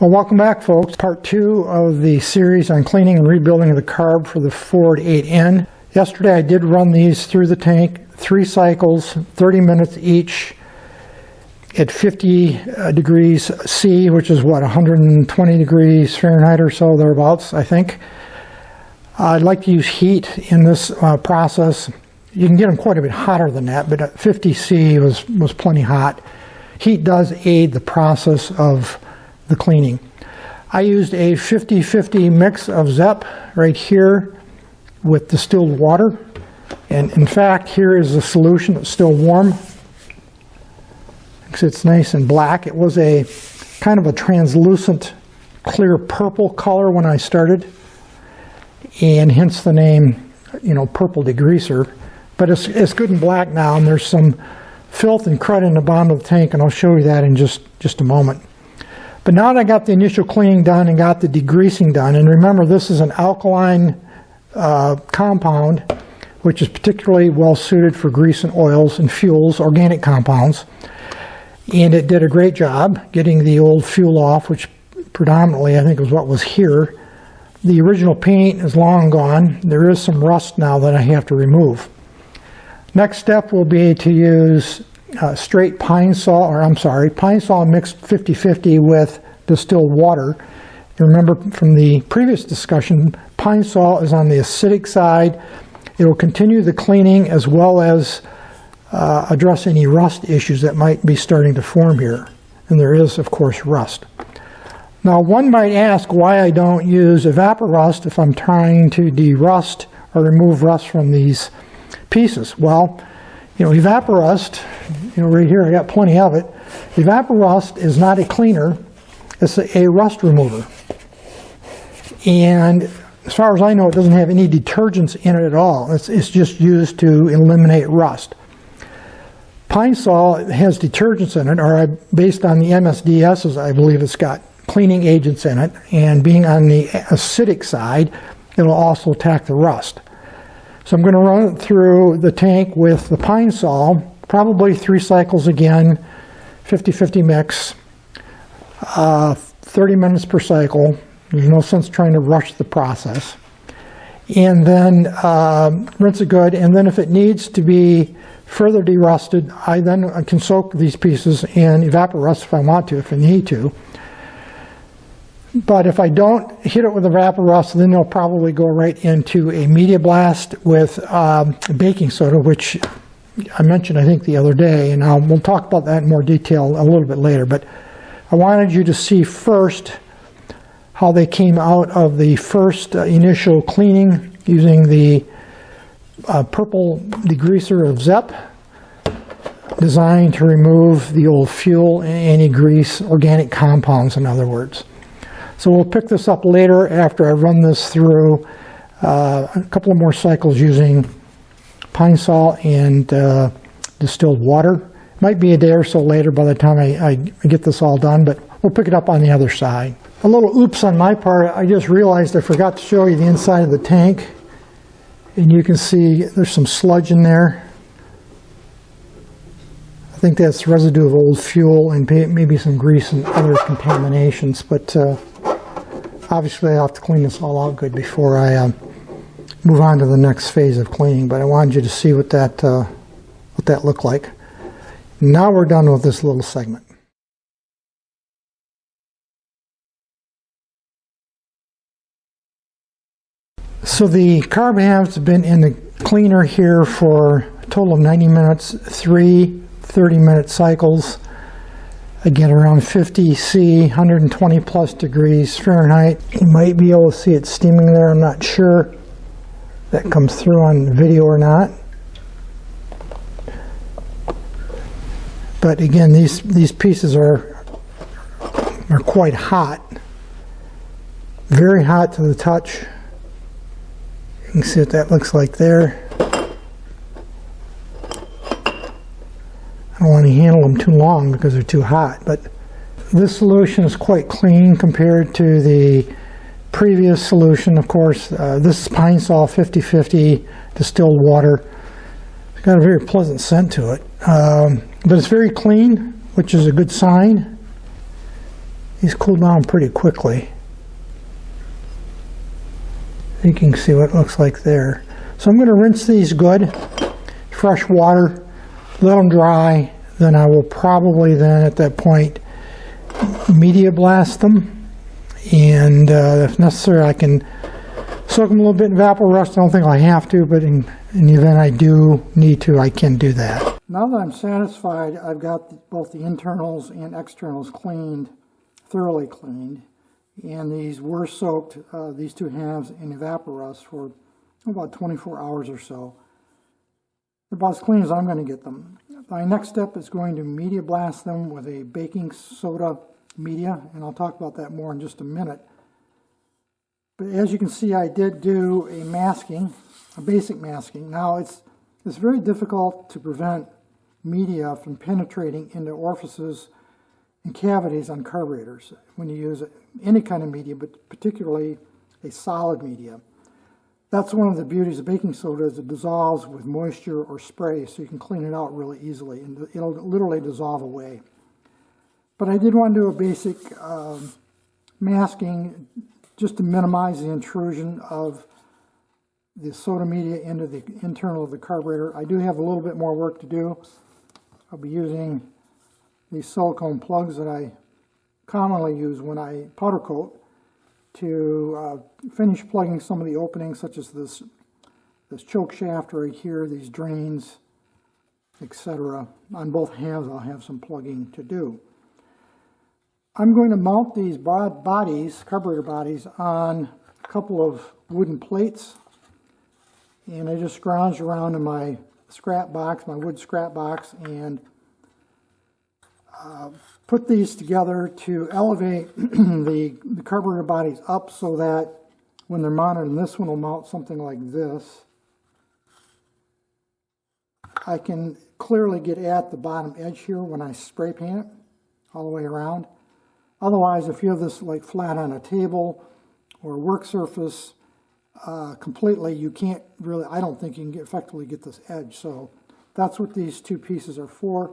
Well, welcome back, folks. Part 2 of the series on cleaning and rebuilding the carb for the Ford 8N. Yesterday I did run these through the tank, 3 cycles, 30 minutes each at 50 degrees C, which is what, 120 degrees Fahrenheit or so, thereabouts, I think. I'd like to use heat in this process. You can get them quite a bit hotter than that, but at 50 C was plenty hot. Heat does aid the process of the cleaning. I used a 50-50 mix of ZEP right here with distilled water. And in fact, here is the solution that's still warm. It's nice and black. It was a kind of a translucent clear purple color when I started, and hence the name, purple degreaser. But it's good and black now, and there's some filth and crud in the bottom of the tank, and I'll show you that in just a moment. But now that I got the initial cleaning done and got the degreasing done, and remember this is an alkaline compound, which is particularly well suited for grease and oils and fuels, organic compounds. And it did a great job getting the old fuel off, which predominantly I think was what was here. The original paint is long gone. There is some rust now that I have to remove. Next step will be to use straight pine saw mixed 50-50 with distilled water. You remember from the previous discussion, pine saw is on the acidic side. It will continue the cleaning as well as address any rust issues that might be starting to form here. And there is, of course, rust. Now, one might ask why I don't use evaporust if I'm trying to derust or remove rust from these pieces. Well, evaporust, right here I got plenty of it. Evaporust is not a cleaner, it's a rust remover. And as far as I know, it doesn't have any detergents in it at all. It's just used to eliminate rust. Pine saw has detergents in it, or based on the MSDSs, I believe it's got cleaning agents in it, and being on the acidic side, it'll also attack the rust. So I'm going to run it through the tank with the pine saw, probably 3 cycles again, 50-50 mix, 30 minutes per cycle. There's no sense trying to rush the process. And then rinse it good, and then if it needs to be further derusted, I can soak these pieces in evaporust if I want to, if I need to. But if I don't hit it with evaporust, then they'll probably go right into a media blast with baking soda, which I mentioned, I think, the other day, and we'll talk about that in more detail a little bit later. But I wanted you to see first how they came out of the first initial cleaning using the purple degreaser of ZEP, designed to remove the old fuel and any grease, organic compounds, in other words. So we'll pick this up later after I run this through a couple of more cycles using pine saw and distilled water. Might be a day or so later by the time I get this all done, but we'll pick it up on the other side. A little oops on my part, I just realized I forgot to show you the inside of the tank. And you can see there's some sludge in there. I think that's residue of old fuel and maybe some grease and other contaminations, but obviously I'll have to clean this all out good before I move on to the next phase of cleaning. But I wanted you to see what that looked like. Now we're done with this little segment. So the carb has been in the cleaner here for a total of 90 minutes, 3 30-minute cycles. Again, around 50 C, 120 plus degrees Fahrenheit. You might be able to see it steaming there. I'm not sure if that comes through on video or not. But again, these pieces are quite hot. Very hot to the touch. You can see what that looks like there. I don't want to handle them too long because they're too hot, but this solution is quite clean compared to the previous solution. Of course, this is pine saw 50-50 distilled water. It's got a very pleasant scent to it, but it's very clean, which is a good sign. These cool down pretty quickly. You can see what it looks like there. So I'm going to rinse these good, fresh water, let them dry, then I will probably then at that point media blast them, and if necessary I can soak them a little bit in Vaporust. I don't think I have to, but in the event I do need to, I can do that. Now that I'm satisfied I've got both the internals and externals cleaned, thoroughly cleaned, and these were soaked, these two halves, in Vaporust for about 24 hours or so. They're about as clean as I'm going to get them. My next step is going to media blast them with a baking soda media, and I'll talk about that more in just a minute. But as you can see, I did do a masking, a basic masking. Now it's very difficult to prevent media from penetrating into orifices and cavities on carburetors when you use any kind of media, but particularly a solid media. That's one of the beauties of baking soda, is it dissolves with moisture or spray, so you can clean it out really easily, and it'll literally dissolve away. But I did want to do a basic masking just to minimize the intrusion of the soda media into the internal of the carburetor. I do have a little bit more work to do. I'll be using these silicone plugs that I commonly use when I powder coat to finish plugging some of the openings, such as this choke shaft right here, these drains, etc. On both halves I'll have some plugging to do. I'm going to mount these bodies, carburetor bodies, on a couple of wooden plates, and I just scrounged around in my scrap box, my wood scrap box, and put these together to elevate the carburetor bodies up so that when they're mounted, and this one will mount something like this, I can clearly get at the bottom edge here when I spray paint it all the way around. Otherwise, if you have this like flat on a table or a work surface completely, you can't really, I don't think you can effectively get this edge. So that's what these two pieces are for.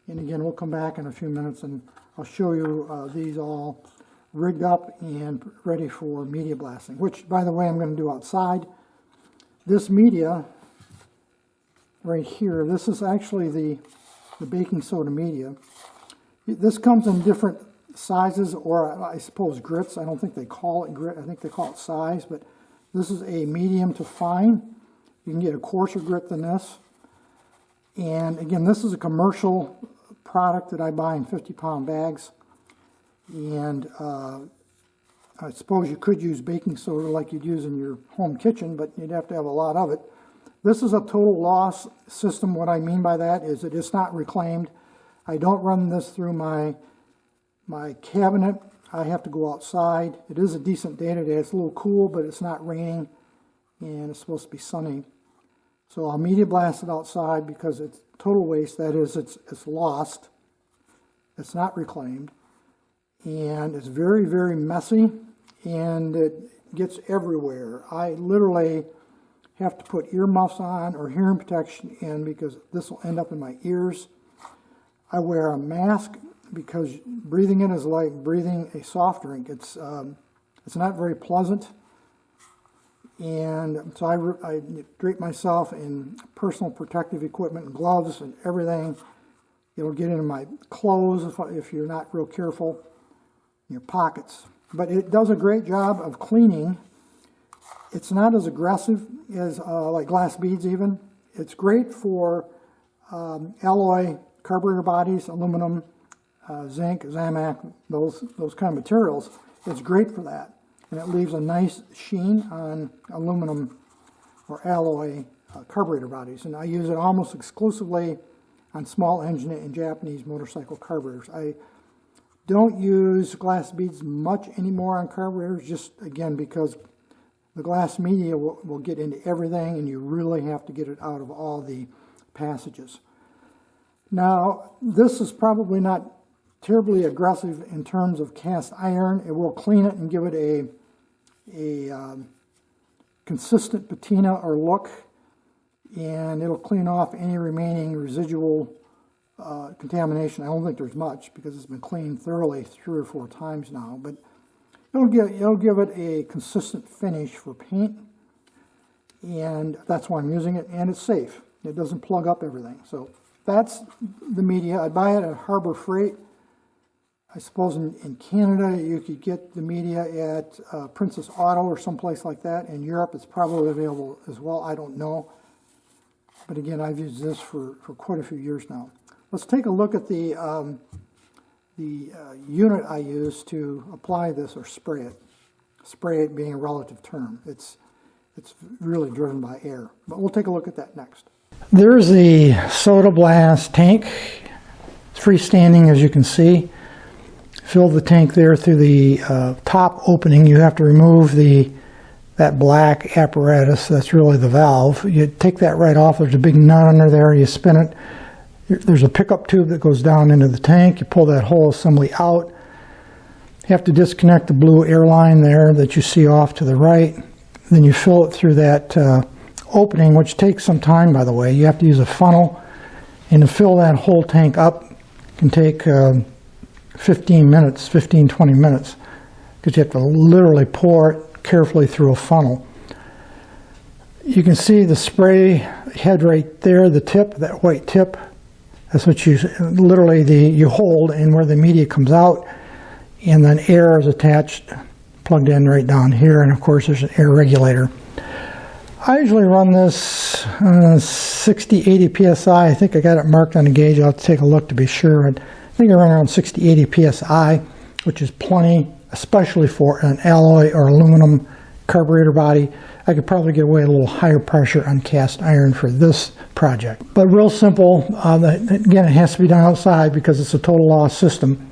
And again, we'll come back in a few minutes and I'll show you these all rigged up and ready for media blasting, which, by the way, I'm going to do outside. This media right here, this is actually the baking soda media. This comes in different sizes, or I suppose grits. I don't think they call it grit. I think they call it size, but this is a medium to fine. You can get a coarser grit than this. And again, this is a commercial product that I buy in 50-pound bags. And I suppose you could use baking soda like you'd use in your home kitchen, but you'd have to have a lot of it. This is a total loss system. What I mean by that is that it's not reclaimed. I don't run this through my cabinet. I have to go outside. It is a decent day today. It's a little cool, but it's not raining, and it's supposed to be sunny. So I'll media blast it outside because it's total waste. That is, it's lost. It's not reclaimed. And it's very, very messy, and it gets everywhere. I literally have to put earmuffs on or hearing protection in because this will end up in my ears. I wear a mask because breathing it is like breathing a soft drink. It's not very pleasant. And so I drape myself in personal protective equipment and gloves and everything. It'll get into my clothes if you're not real careful, your pockets. But it does a great job of cleaning. It's not as aggressive as like glass beads even. It's great for alloy carburetor bodies, aluminum, zinc, Zamac, those kind of materials. It's great for that. And it leaves a nice sheen on aluminum or alloy carburetor bodies. And I use it almost exclusively on small engine and Japanese motorcycle carburetors. I don't use glass beads much anymore on carburetors, just again because the glass media will get into everything and you really have to get it out of all the passages. Now, this is probably not terribly aggressive in terms of cast iron. It will clean it and give it a consistent patina or look, and it'll clean off any remaining residual contamination. I don't think there's much because it's been cleaned thoroughly 3 or 4 times now, but it'll give it a consistent finish for paint, and that's why I'm using it, and it's safe. It doesn't plug up everything. So that's the media. I buy it at Harbor Freight. I suppose in Canada you could get the media at Princess Auto or someplace like that. In Europe it's probably available as well. I don't know. But again, I've used this for quite a few years now. Let's take a look at the unit I use to apply this or spray it. Spray it being a relative term. It's really driven by air. But we'll take a look at that next. There's the soda blast tank. It's freestanding, as you can see. Fill the tank there through the top opening. You have to remove that black apparatus. That's really the valve. You take that right off. There's a big nut under there. You spin it. There's a pickup tube that goes down into the tank. You pull that whole assembly out. You have to disconnect the blue air line there that you see off to the right. Then you fill it through that opening, which takes some time, by the way. You have to use a funnel, and to fill that whole tank up can take 20 minutes, because you have to literally pour it carefully through a funnel. You can see the spray head right there, the tip, that white tip. That's what you hold, and where the media comes out, and then air is attached, plugged in right down here, and of course there's an air regulator. I usually run this 60-80 psi. I think I got it marked on the gauge. I'll have to take a look to be sure. I think I run around 60-80 psi, which is plenty, especially for an alloy or aluminum carburetor body. I could probably get away a little higher pressure on cast iron for this project. But real simple. Again, it has to be done outside because it's a total loss system,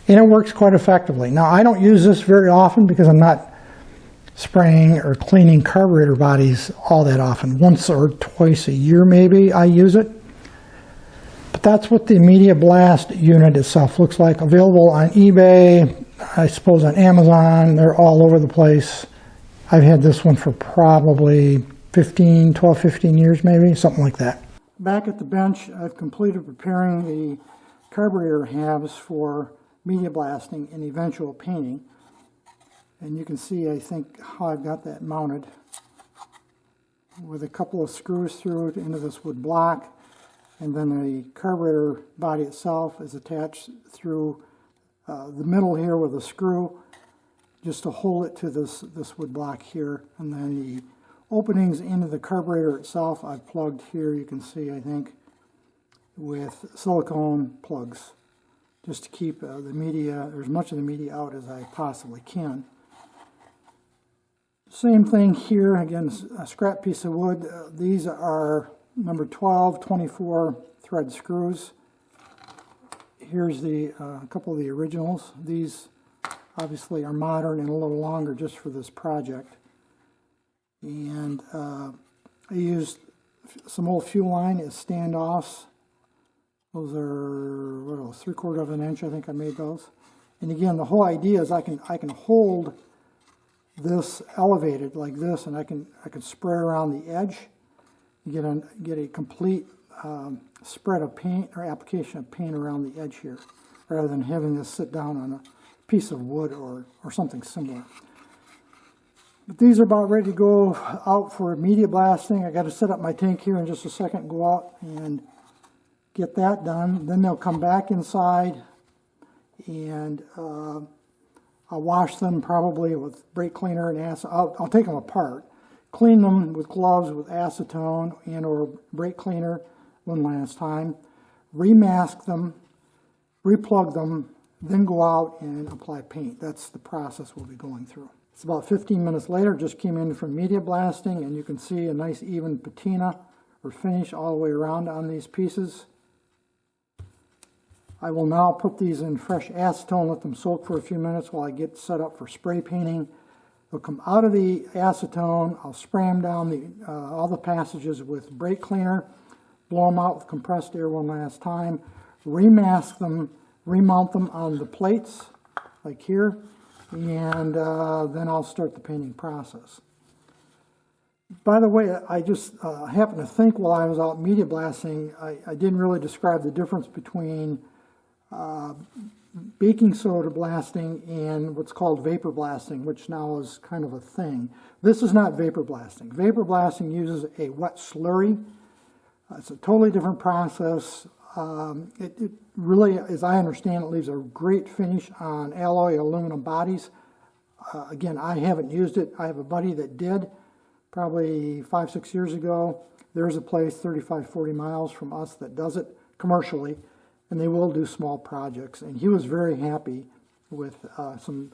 and it works quite effectively. Now, I don't use this very often because I'm not spraying or cleaning carburetor bodies all that often. Once or twice a year maybe I use it. But that's what the Media Blast unit itself looks like. Available on eBay, I suppose on Amazon. They're all over the place. I've had this one for probably 12, 15 years maybe, something like that. Back at the bench, I've completed preparing the carburetor halves for media blasting and eventual painting. And you can see, I think, how I've got that mounted with a couple of screws through it into this wood block, and then the carburetor body itself is attached through the middle here with a screw just to hold it to this wood block here. And then the openings into the carburetor itself I've plugged here, you can see, I think, with silicone plugs just to keep the media, or as much of the media out as I possibly can. Same thing here, again, a scrap piece of wood. These are number 12, 24 thread screws. Here's a couple of the originals. These obviously are modern and a little longer just for this project. And I used some old fuel line as standoffs. Those are, what else, 3/4 of an inch, I think I made those. And again, the whole idea is I can hold this elevated like this, and I can spray around the edge. You get a complete spread of paint or application of paint around the edge here, rather than having this sit down on a piece of wood or something similar. But these are about ready to go out for media blasting. I got to set up my tank here in just a second, go out and get that done. Then they'll come back inside, and I'll wash them probably with brake cleaner and acid. I'll take them apart, clean them with gloves with acetone and or brake cleaner one last time, remask them, replug them, then go out and apply paint. That's the process we'll be going through. It's about 15 minutes later, just came in from media blasting, and you can see a nice even patina or finish all the way around on these pieces. I will now put these in fresh acetone, let them soak for a few minutes while I get set up for spray painting. They'll come out of the acetone. I'll spray them down all the passages with brake cleaner, blow them out with compressed air one last time, remask them, remount them on the plates, like here, and then I'll start the painting process. By the way, I just happened to think while I was out media blasting, I didn't really describe the difference between baking soda blasting and what's called vapor blasting, which now is kind of a thing. This is not vapor blasting. Vapor blasting uses a wet slurry. It's a totally different process. It really, as I understand it, leaves a great finish on alloy aluminum bodies. Again, I haven't used it. I have a buddy that did probably 5-6 years ago. There's a place 35-40 miles from us that does it commercially, and they will do small projects. And he was very happy with some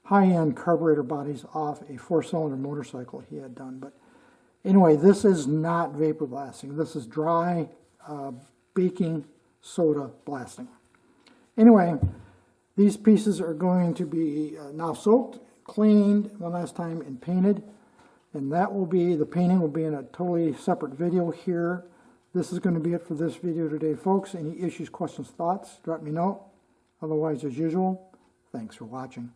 high-end carburetor bodies off a 4-cylinder motorcycle he had done. But anyway, this is not vapor blasting. This is dry baking soda blasting. Anyway, these pieces are going to be now soaked, cleaned one last time, and painted. And that will be, the painting will be in a totally separate video here. This is going to be it for this video today, folks. Any issues, questions, thoughts, drop me a note. Otherwise, as usual, thanks for watching.